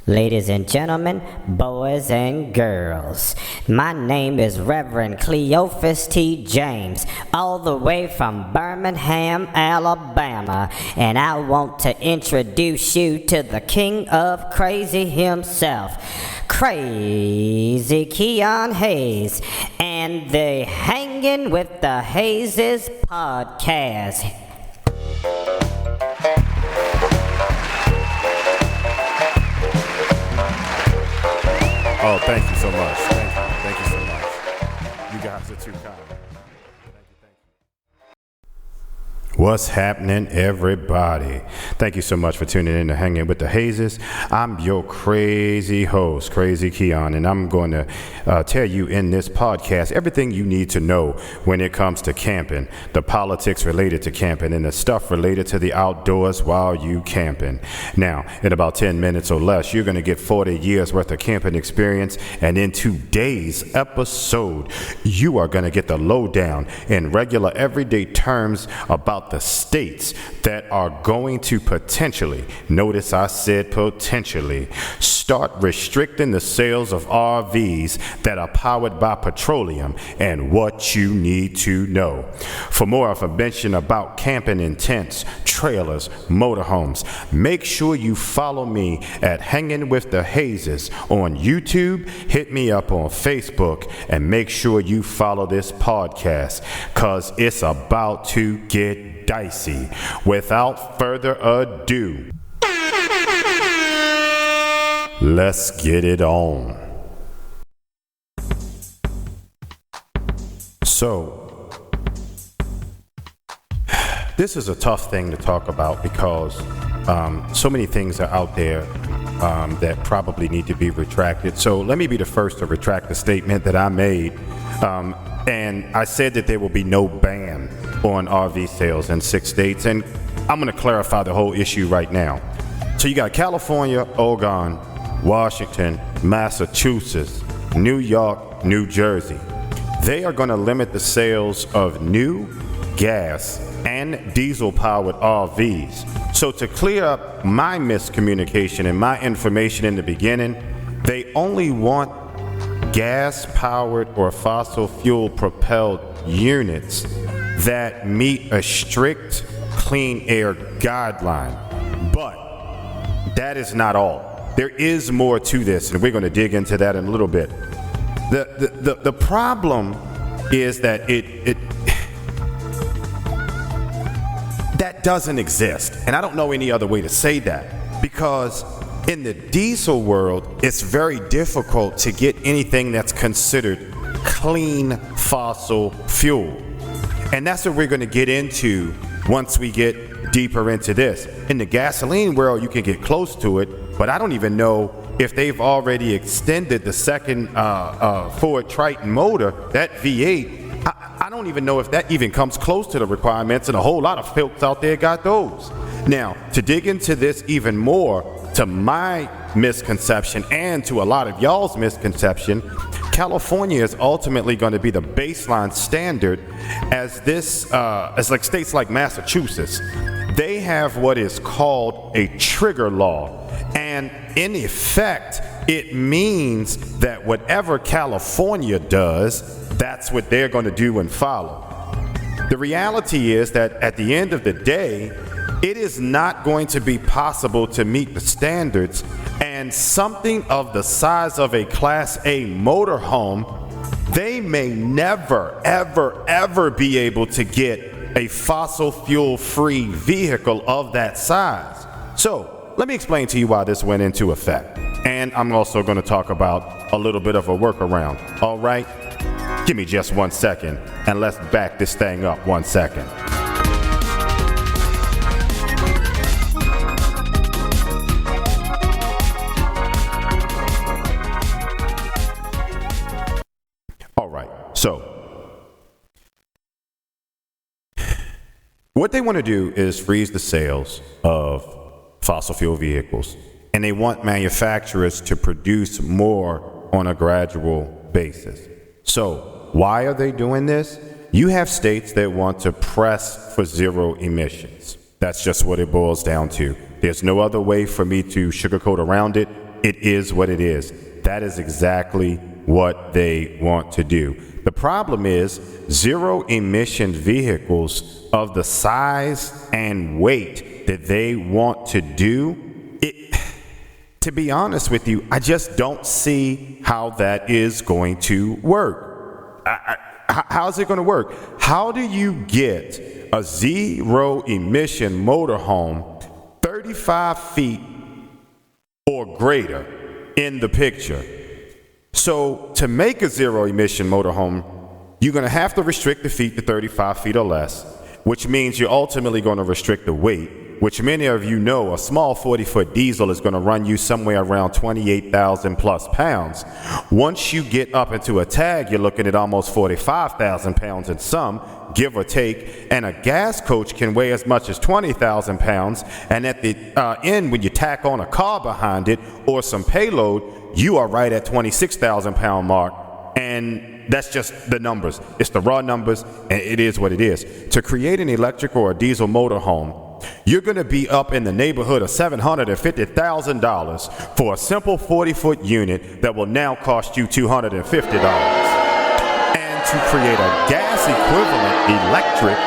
Ladies and gentlemen, boys and girls, my name is Reverend Cleophas T. James, all the way from Birmingham, Alabama, and I want to introduce you to the king of crazy himself, Crazy Keon Hayes, and the Hanging with the Hayes podcast. Oh, thank you so much. Thank you so much. You guys are too kind. What's happening, everybody? Thank you so much for tuning in to Hanging with the Hazes. I'm your crazy host, Crazy Keon, and I'm going to tell you in this podcast everything you need to know when it comes to camping, the politics related to camping, and the stuff related to the outdoors while you camping. Now, in about 10 minutes or less, you're going to get 40 years worth of camping experience, and in today's episode, you are going to get the lowdown in regular everyday terms about the states that are going to potentially, notice I said potentially, start restricting the sales of RVs that are powered by petroleum and what you need to know. For more information about camping in tents, trailers, motorhomes, make sure you follow me at Hanging with the Hazes on YouTube, hit me up on Facebook, and make sure you follow this podcast because it's about to get dicey. Without further ado, let's get it on. So, this is a tough thing to talk about because so many things are out there that probably need to be retracted. So let me be the first to retract the statement that I made. And I said that there will be no ban on RV sales in 6 states. And I'm going to clarify the whole issue right now. So you got California, Oregon, Washington, Massachusetts, New York, New Jersey. They are going to limit the sales of new gas and diesel-powered RVs. So to clear up my miscommunication and my information in the beginning, they only want gas-powered or fossil fuel-propelled units that meet a strict clean air guideline. But that is not all. There is more to this, and we're going to dig into that in a little bit. The problem is that that doesn't exist. And I don't know any other way to say that, because in the diesel world, it's very difficult to get anything that's considered clean fossil fuel. And that's what we're going to get into once we get deeper into this. In the gasoline world, you can get close to it, but I don't even know if they've already extended the second Ford Triton motor, that V8. I don't even know if that even comes close to the requirements, and a whole lot of folks out there got those. Now, to dig into this even more, to my misconception and to a lot of y'all's misconception, California is ultimately going to be the baseline standard as like states like Massachusetts. They have what is called a trigger law. And in effect, it means that whatever California does, that's what they're going to do and follow. The reality is that at the end of the day, it is not going to be possible to meet the standards, and something of the size of a Class A motorhome, they may never, ever be able to get a fossil fuel-free vehicle of that size. So, let me explain to you why this went into effect. And I'm also going to talk about a little bit of a workaround. All right? Give me just 1 second, and let's back this thing up 1 second. All right, so what they want to do is freeze the sales of fossil fuel vehicles, and they want manufacturers to produce more on a gradual basis. So why are they doing this? You have states that want to press for zero emissions. That's just what it boils down to. There's no other way for me to sugarcoat around it. it is what it is. That is exactly what they want to do. The problem is zero emission vehicles of the size and weight that they want to do. To be honest with you, I just don't see how that is going to work. How's it going to work? How do you get a zero emission motorhome 35 feet or greater in the picture? So to make a zero emission motorhome, you're going to have to restrict the feet to 35 feet or less, which means you're ultimately going to restrict the weight, which many of you know a small 40-foot diesel is going to run you somewhere around 28,000 plus pounds. Once you get up into a tag, you're looking at almost 45,000 pounds in some, give or take, and a gas coach can weigh as much as 20,000 pounds, and at the end, when you tack on a car behind it or some payload, you are right at 26,000 pound mark, and that's just the numbers. It's the raw numbers, and it is what it is. To create an electric or a diesel motorhome, you're going to be up in the neighborhood of $750,000 for a simple 40-foot unit that will now cost you $250. And to create a gas equivalent electric,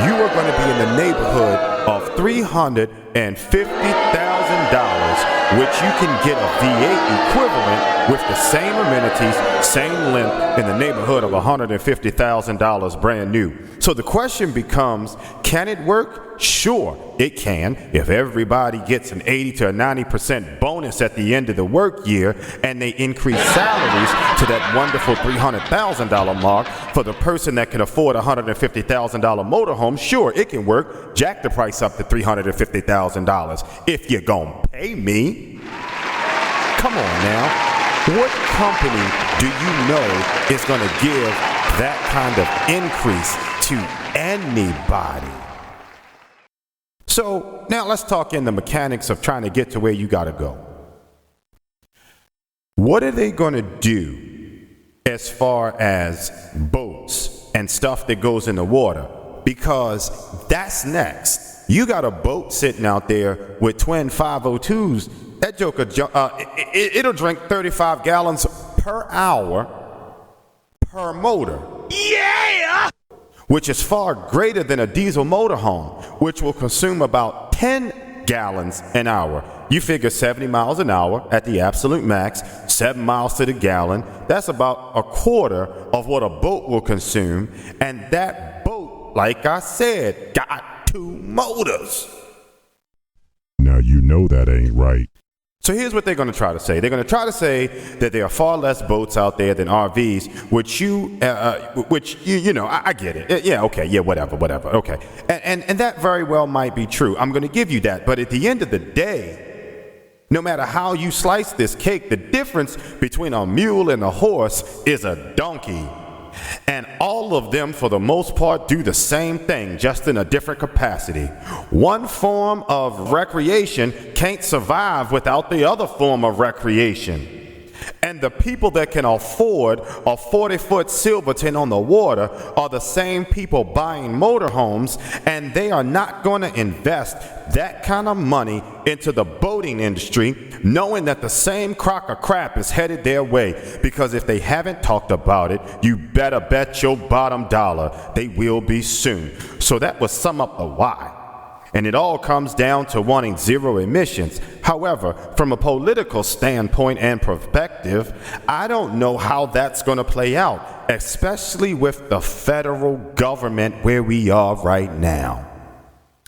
you are going to be in the neighborhood of $350,000, which you can get a V8 equivalent with the same amenities, same length, in the neighborhood of $150,000 brand new. So the question becomes, can it work? Sure, it can. If everybody gets an 80 to a 90% bonus at the end of the work year and they increase salaries to that wonderful $300,000 mark for the person that can afford a $150,000 motorhome, sure, it can work. Jack the price up to $350,000 if you're going to pay me. Come on now. What company do you know is going to give that kind of increase to anybody? So now let's talk in the mechanics of trying to get to where you got to go. What are they going to do as far as boats and stuff that goes in the water? Because that's next. You got a boat sitting out there with twin 502s. That joker, it'll drink 35 gallons per hour per motor. Yeah! Which is far greater than a diesel motorhome, which will consume about 10 gallons an hour. You figure 70 miles an hour at the absolute max, 7 miles to the gallon. That's about a quarter of what a boat will consume. And that boat, like I said, got 2 motors. Now you know that ain't right. So here's what they're going to try to say. They're going to try to say that there are far less boats out there than RVs, which you know, I get it. Yeah, okay, yeah, whatever, okay. And that very well might be true. I'm going to give you that. But at the end of the day, no matter how you slice this cake, the difference between a mule and a horse is a donkey. And all of them, for the most part, do the same thing, just in a different capacity. One form of recreation can't survive without the other form of recreation. And the people that can afford a 40-foot Silverton on the water are the same people buying motorhomes, and they are not going to invest that kind of money into the boating industry, knowing that the same crock of crap is headed their way. Because if they haven't talked about it, you better bet your bottom dollar they will be soon. So that will sum up the why. And it all comes down to wanting zero emissions. However, from a political standpoint and perspective, I don't know how that's going to play out, especially with the federal government where we are right now.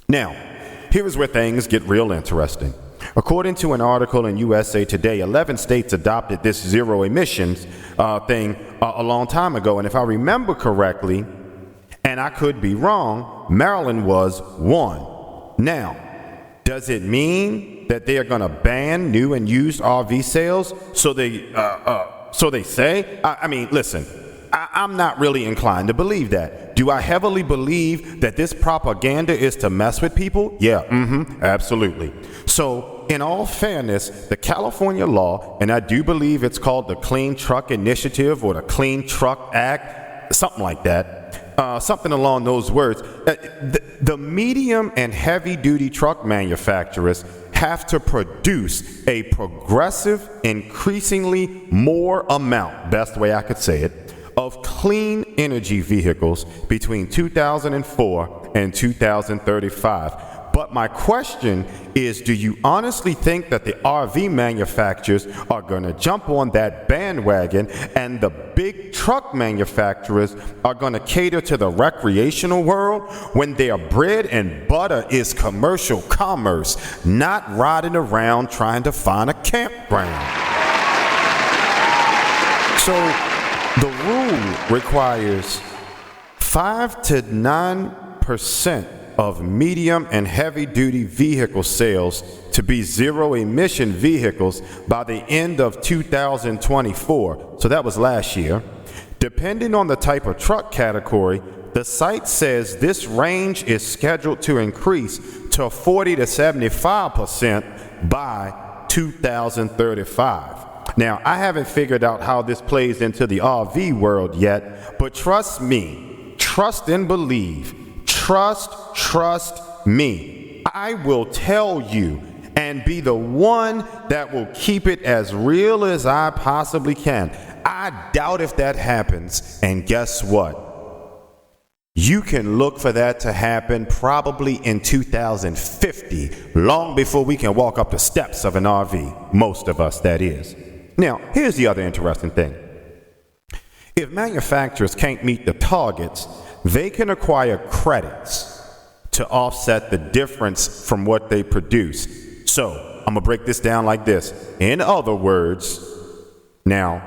Now, here's where things get real interesting. According to an article in USA Today, 11 states adopted this zero emissions thing a long time ago. And if I remember correctly, and I could be wrong, Maryland was one. Now, does it mean that they are going to ban new and used RV sales? So they say? I mean, listen, I'm not really inclined to believe that. Do I heavily believe that this propaganda is to mess with people? Yeah, absolutely. So, in all fairness, the California law, and I do believe it's called the Clean Truck Initiative or the Clean Truck Act, something like that, something along those words. The medium and heavy duty truck manufacturers have to produce a progressive, increasingly more amount, best way I could say it, of clean energy vehicles between 2004 and 2035. But my question is, do you honestly think that the RV manufacturers are going to jump on that bandwagon and the big truck manufacturers are going to cater to the recreational world when their bread and butter is commercial commerce, not riding around trying to find a campground? So the rule requires 5 to 9% of medium and heavy duty vehicle sales to be zero emission vehicles by the end of 2024. So that was last year. Depending on the type of truck category, the site says this range is scheduled to increase to 40 to 75% by 2035. Now, I haven't figured out how this plays into the RV world yet, but trust me, trust and believe. Trust me. I will tell you and be the one that will keep it as real as I possibly can. I doubt if that happens. And guess what? You can look for that to happen probably in 2050, long before we can walk up the steps of an RV. Most of us, that is. Now, here's the other interesting thing. If manufacturers can't meet the targets, they can acquire credits to offset the difference from what they produce. So, I'm going to break this down like this. In other words, now,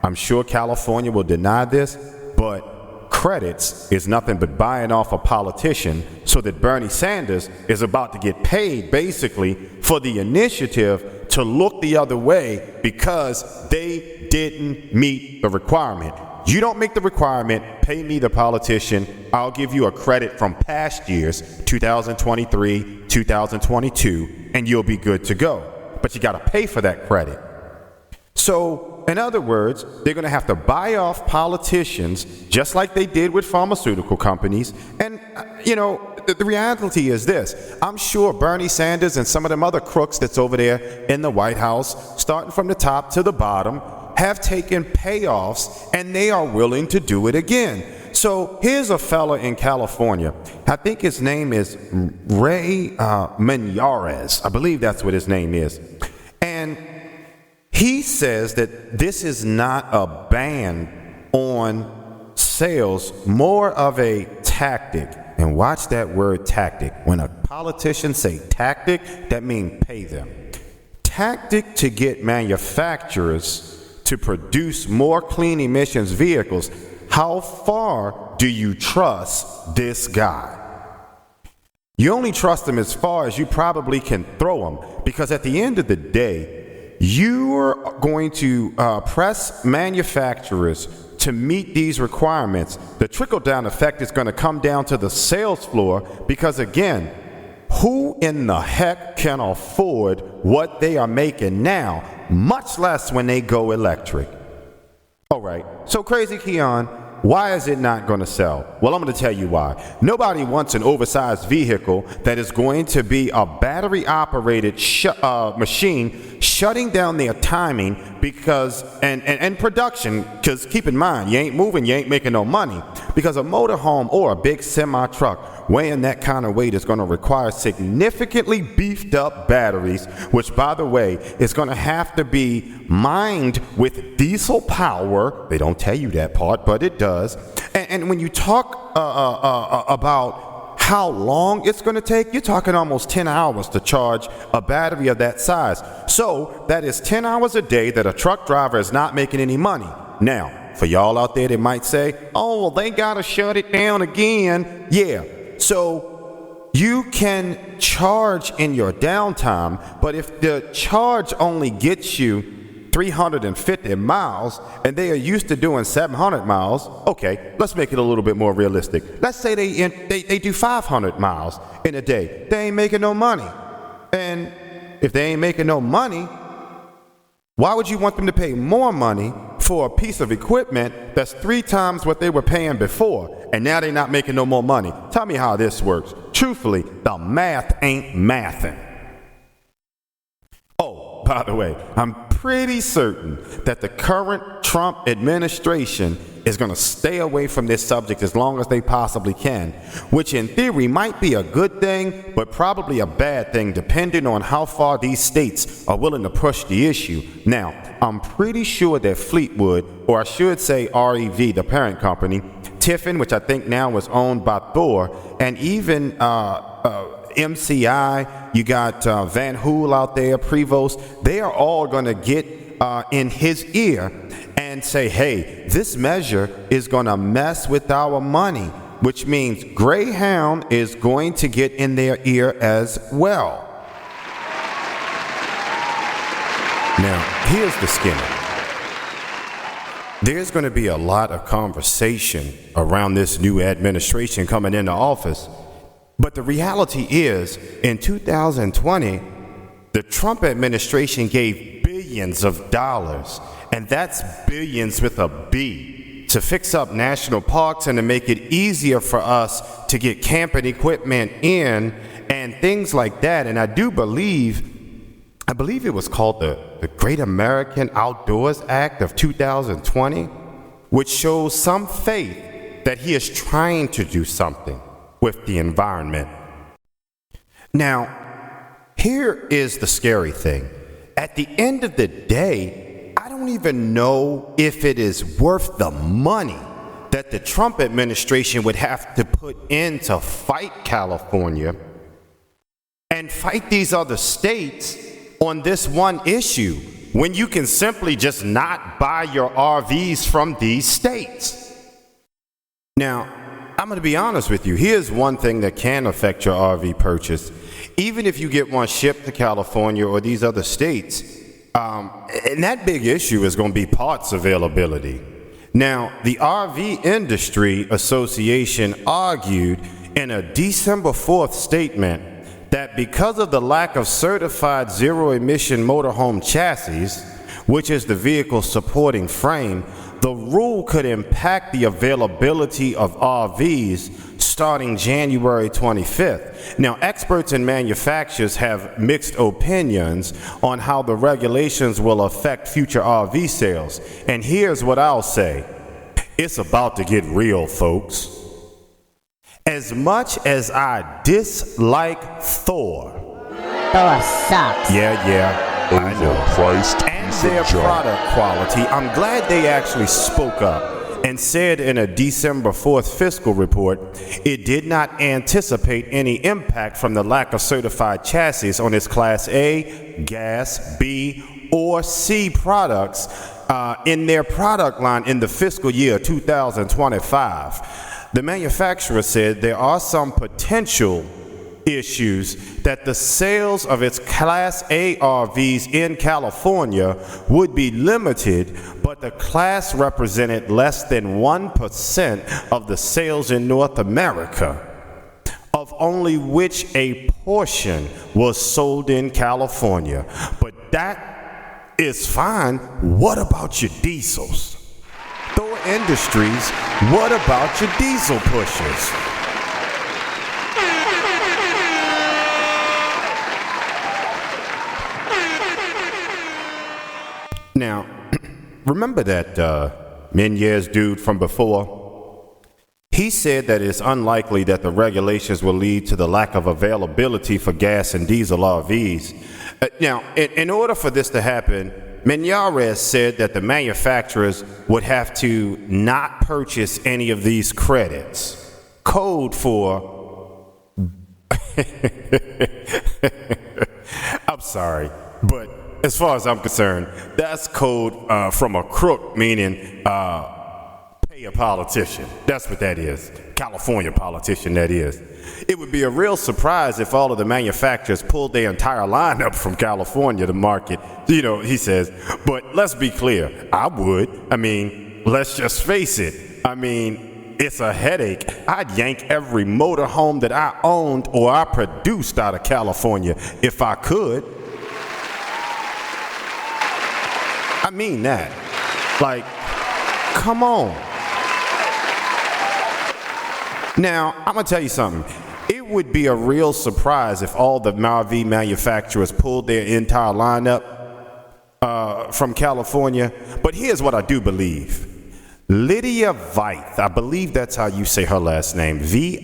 I'm sure California will deny this, but credits is nothing but buying off a politician so that Bernie Sanders is about to get paid, basically, for the initiative to look the other way because they didn't meet the requirement. You don't make the requirement, pay me, the politician. I'll give you a credit from past years, 2023, 2022, and you'll be good to go. But you got to pay for that credit. So, in other words, they're going to have to buy off politicians just like they did with pharmaceutical companies. And, the reality is this. I'm sure Bernie Sanders and some of them other crooks that's over there in the White House, starting from the top to the bottom, have taken payoffs, and they are willing to do it again. So here's a fella in California. I think his name is Ray Menarez. I believe that's what his name is. And he says that this is not a ban on sales, more of a tactic. And watch that word tactic. When a politician say tactic, that means pay them. Tactic to get manufacturers to produce more clean emissions vehicles. How far do you trust this guy? You only trust him as far as you probably can throw him, because at the end of the day, you're going to press manufacturers to meet these requirements. The trickle-down effect is going to come down to the sales floor because, again, who in the heck can afford what they are making now, much less when they go electric? All right, so Crazy Keon, why is it not going to sell? Well, I'm going to tell you why. Nobody wants an oversized vehicle that is going to be a battery-operated machine shutting down their timing because and production, because keep in mind, you ain't moving, you ain't making no money, because a motorhome or a big semi-truck weighing that kind of weight is going to require significantly beefed up batteries, which, by the way, is going to have to be mined with diesel power. They don't tell you that part, but it does. And when you talk about how long it's going to take, you're talking almost 10 hours to charge a battery of that size. So that is 10 hours a day that a truck driver is not making any money. Now, for y'all out there that might say, oh, well, they got to shut it down again. Yeah. So you can charge in your downtime, but if the charge only gets you 350 miles and they are used to doing 700 miles, okay, let's make it a little bit more realistic. Let's say they do 500 miles in a day. They ain't making no money. And if they ain't making no money, why would you want them to pay more money for a piece of equipment that's 3 times what they were paying before, and now they're not making no more money? Tell me how this works. Truthfully, the math ain't mathing. by the way, I'm pretty certain that the current Trump administration is going to stay away from this subject as long as they possibly can, which in theory might be a good thing, but probably a bad thing depending on how far these states are willing to push the issue. Now, I'm pretty sure that Fleetwood, or I should say REV, the parent company, Tiffin, which I think now is owned by Thor, and even MCI, you got Van Hool out there, Prevost, they are all going to get in his ear and say, hey, this measure is going to mess with our money, which means Greyhound is going to get in their ear as well. Now, here's the skinny. There's going to be a lot of conversation around this new administration coming into office. But the reality is, in 2020, the Trump administration gave billions of dollars, and that's billions with a B, to fix up national parks and to make it easier for us to get camping equipment in and things like that. And I believe it was called the Great American Outdoors Act of 2020, which shows some faith that he is trying to do something with the environment. Now, here is the scary thing. At the end of the day, I don't even know if it is worth the money that the Trump administration would have to put in to fight California and fight these other states on this one issue when you can simply just not buy your RVs from these states. Now, I'm going to be honest with you. Here's one thing that can affect your RV purchase. Even if you get one shipped to California or these other states, and that big issue is going to be parts availability. Now, the RV Industry Association argued in a December 4th statement that because of the lack of certified zero-emission motorhome chassis, which is the vehicle's supporting frame, the rule could impact the availability of RVs starting January 25th. Now, experts and manufacturers have mixed opinions on how the regulations will affect future RV sales. And here's what I'll say. It's about to get real, folks. As much as I dislike Thor. Thor sucks. Yeah. I know. Overpriced And piece their of junk. product quality, I'm glad they actually spoke up and said in a December 4th fiscal report, it did not anticipate any impact from the lack of certified chassis on its Class A, Gas, B, or C products in their product line in the fiscal year 2025. The manufacturer said there are some potential issues that the sales of its Class A RVs in California would be limited, but the class represented less than 1% of the sales in North America, of only which a portion was sold in California. But that is fine. What about your diesels? Thor Industries, what about your diesel pushers? Now, remember that Menyez dude from before? He said that it's unlikely that the regulations will lead to the lack of availability for gas and diesel RVs. Now, in order for this to happen, Menyez said that the manufacturers would have to not purchase any of these credits. Code for... I'm sorry, but as far as I'm concerned, that's code from a crook, meaning pay a politician. That's what that is. California politician, that is. It would be a real surprise if all of the manufacturers pulled their entire lineup from California to market, he says. But let's be clear, I would. I mean, let's just face it. I mean, it's a headache. I'd yank every motorhome that I owned or I produced out of California if I could. I mean that. Like, come on. Now, I'm going to tell you something. It would be a real surprise if all the RV manufacturers pulled their entire lineup. from California. But here's what I do believe. Lydia Veith, I believe that's how you say her last name, Vieth,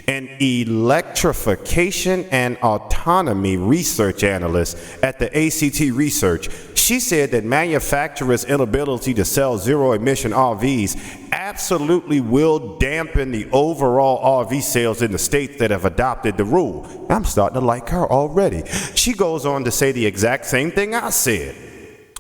an electrification and autonomy research analyst at the ACT Research. She said that manufacturers' inability to sell zero-emission RVs absolutely will dampen the overall RV sales in the states that have adopted the rule. I'm starting to like her already. She goes on to say the exact same thing I said.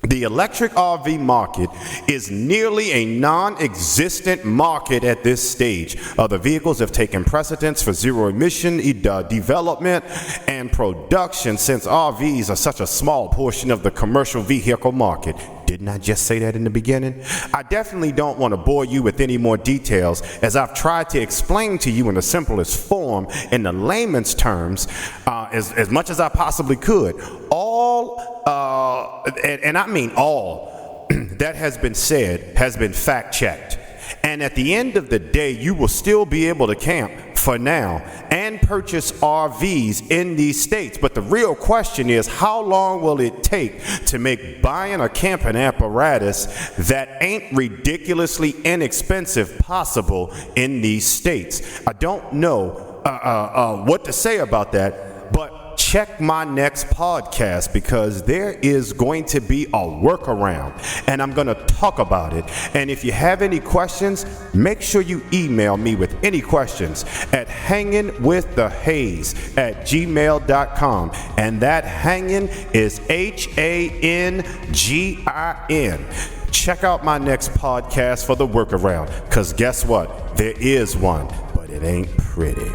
The electric RV market is nearly a non-existent market at this stage. Other vehicles have taken precedence for zero-emission development and production since RVs are such a small portion of the commercial vehicle market. Didn't I just say that in the beginning? I definitely don't want to bore you with any more details, as I've tried to explain to you in the simplest form, in the layman's terms, as much as I possibly could. And I mean all, that has been said has been fact-checked. And at the end of the day, you will still be able to camp for now and purchase RVs in these states. But the real question is, how long will it take to make buying a camping apparatus that ain't ridiculously inexpensive possible in these states? I don't know what to say about that, but check my next podcast, because there is going to be a workaround and I'm going to talk about it. And if you have any questions, make sure you email me with any questions at hangingwiththehays@gmail.com. And that hanging is HANGIN. Check out my next podcast for the workaround, because guess what? There is one, but it ain't pretty.